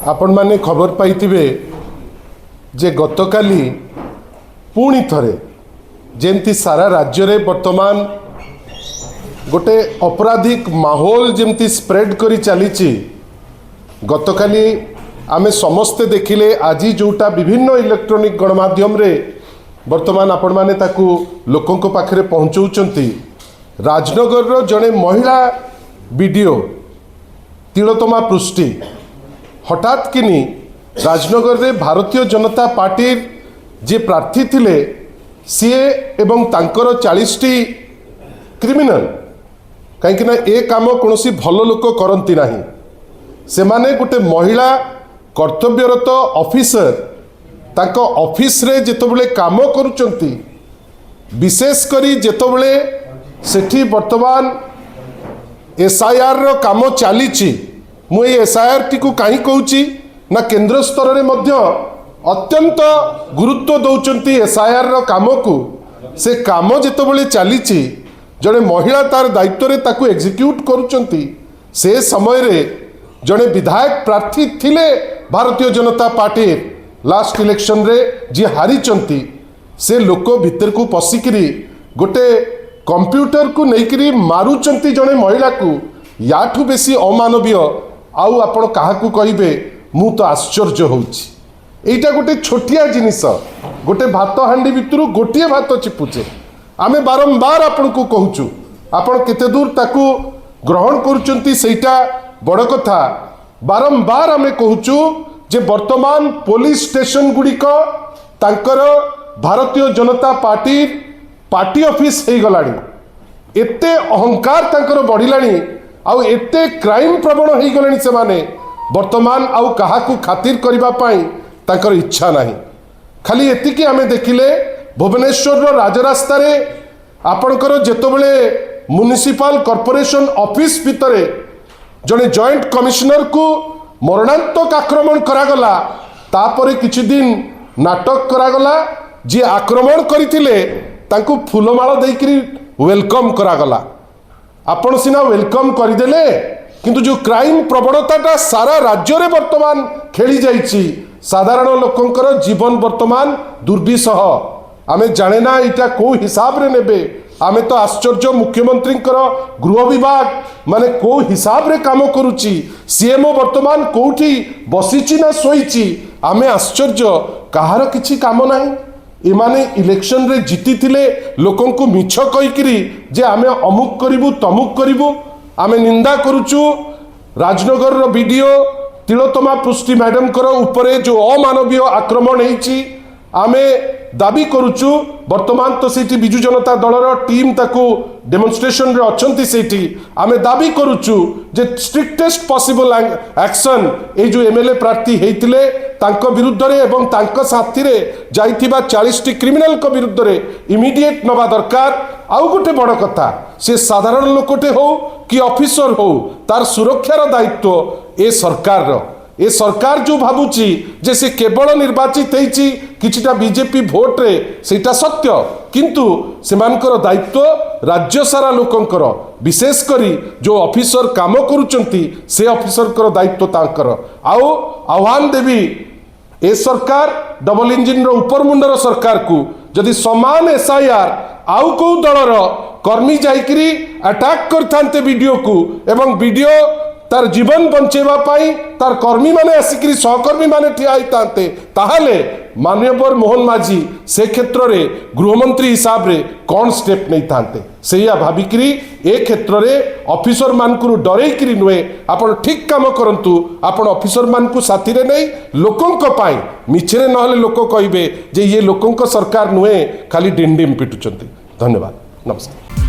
आपण माने खबर पाइथिबे जे गतकाली पुणी थरे जेमती सारा राज्य रे वर्तमान गोटे अपराधिक माहौल जेमती स्प्रेड करी चलीची गतकाली आमे समस्ते देखिले आज जोटा विभिन्न इलेक्ट्रॉनिक गणमाध्यम रे वर्तमान आपण माने ताकू लोकंक पाखरे पहुंचौचंती राजनगर रो जने महिला वीडियो तिलोत्तमा पृष्टि हठात किनी राजनगर रे भारतीय जनता पार्टी जे प्रार्थी थिले सीए एवं तांकर 40टी क्रिमिनल कहीं ए काम कौन भल लोक करती नहीं से माने गोटे महिला कर्तव्यरत ऑफिसर तांको ऑफिस रे जेतबले काम करुचंती विशेष करी जेतबले सेठी वर्तमान एसआईआर रो काम चलीची मु एसआईआर टी को कहीं कहूची ना केंद्र स्तर रे मध्य अत्यंत गुरुत्व दौचंती एसआईआर रो काम को से काम जेतबले चलीची जड़े महिला तार दायित्व रे ताकू एग्जीक्यूट करुचंती से समय रे जड़े विधायक प्रार्थी थिले Bharatiya Janata party last election रे जी हारी चंती से लोक भीतर को पशिकी गोटे कंप्यूटर को लेकिन मारुचंती जड़े महिला को याठू बेसी अमानवीय आउ आपण काहाकू कहिबे मु तो आश्चर्य होउची एटा गोटे छोटिया जिनिस गोटे भात हांडी भितरु गोटे भात चिपुचे आमे बारंबार आपण को कहूचु आपण केते दूर ताकू ग्रहण करूचंती सेटा बड़ कथा बारंबार आमे कहूचु जे वर्तमान पुलिस स्टेशन गुड़िक तांकर भारतीय जनता पार्टी ऑफिस हो गलानी एते अहंकार तांकर बढ़िलानी आउ एते क्राइम प्रवण हो गलानी से माने वर्तमान आउ काहाकू खातिर करिबा पाई तांकर इच्छा नहीं खाली एतिकी आमे देखिले भुवनेश्वर राजरास्ता रे आपणकर जेतबेले म्युनिसिपल कॉर्पोरेशन ऑफिस भितरे जने जॉइंट कमिश्नर को मरणांतक आक्रमण करागला तापरे किछि दिन नाटक करागला जे आक्रमण करथिले तांको फूलमाଳ देइकरी वेलकम करागला आपण सिना वेलकम करदेले किंतु जो क्राइम प्रवणताटा सारा राज्य रे वर्तमान खेली जाइछि साधारण लोकंकर जीवन वर्तमान दुर्विसह आमे जाने ना इटा को हिसाब रे नेबे आमे तो आश्चर्य मुख्यमंत्री गृह विभाग माने को हिसाब रे काम करुची सीएमओ वर्तमान कोठी बसीची ना सोईची आमे आश्चर्य कहार किछि काम नाही इमाने इलेक्शन रे जीती थिले लोकन को मिछ कहिकरी जे आमे अमुक करिवु तमुक करिवु आमे निंदा करूचु राजनगर रो वीडियो तिलोत्तमा पृष्टि मैडम कर उपरे जो अमानवीय आक्रमण हेची आमे दाबी करूचु वर्तमान तो सेठी बिजु जनता दलर टीम ताकू डेमोन्स्ट्रेशन रे अछंती सेठी आमे दाबी करूचु जे स्ट्रिक्टेस्ट पॉसिबल एक्शन ए जो एमएलए प्रार्थी हेतिले तांको विरुद्ध रे एवं तांको साथी रे जाइथिबा 40टी क्रिमिनल को विरुद्ध रे इमीडिएट नबा दरकार आउ गोटे बड़ कथा से साधारण लोकटे हो कि ऑफिसर हो तार सुरक्षार दायित्व ए सरकार रो ए सरकार जो भावुची जे से केवल निर्वाचित होईची किछिटा बीजेपी भोट रे सेटा सत्य किंतु सेमानकर दायित्व राज्य सारा लोकंकर विशेष करी जो ऑफिसर काम करूचंती से ऑफिसर कर दायित्व तांकर आउ आह्वान देवी ए सरकार डबल इंजिन रो ऊपर मुंडर सरकार को जदि समान एसआईआर आउ को दलर कर्मी जाइकरी अटैक करथांते वीडियो को एवं वीडियो तार जीवन बंचेवा पाई तार कर्मी माने आसिकरी सहकर्मी माने ठिया होइतांते ताहाले माननीय मोहन माझी से क्षेत्र रे गृहमंत्री हिसाब रे कौन स्टेप नहीं थांते सेया भाबिकरी ए क्षेत्र रे ऑफिसर मान को डरेकरी नुए आपण ठीक काम करंतु आपण ऑफिसर मान को साथी रे नहीं लोकंक पाई मिछरे नहले लोक कहिबे जे ये लोकंक सरकार नुए खाली डिंडिम पिटुचंती। धन्यवाद, नमस्कार।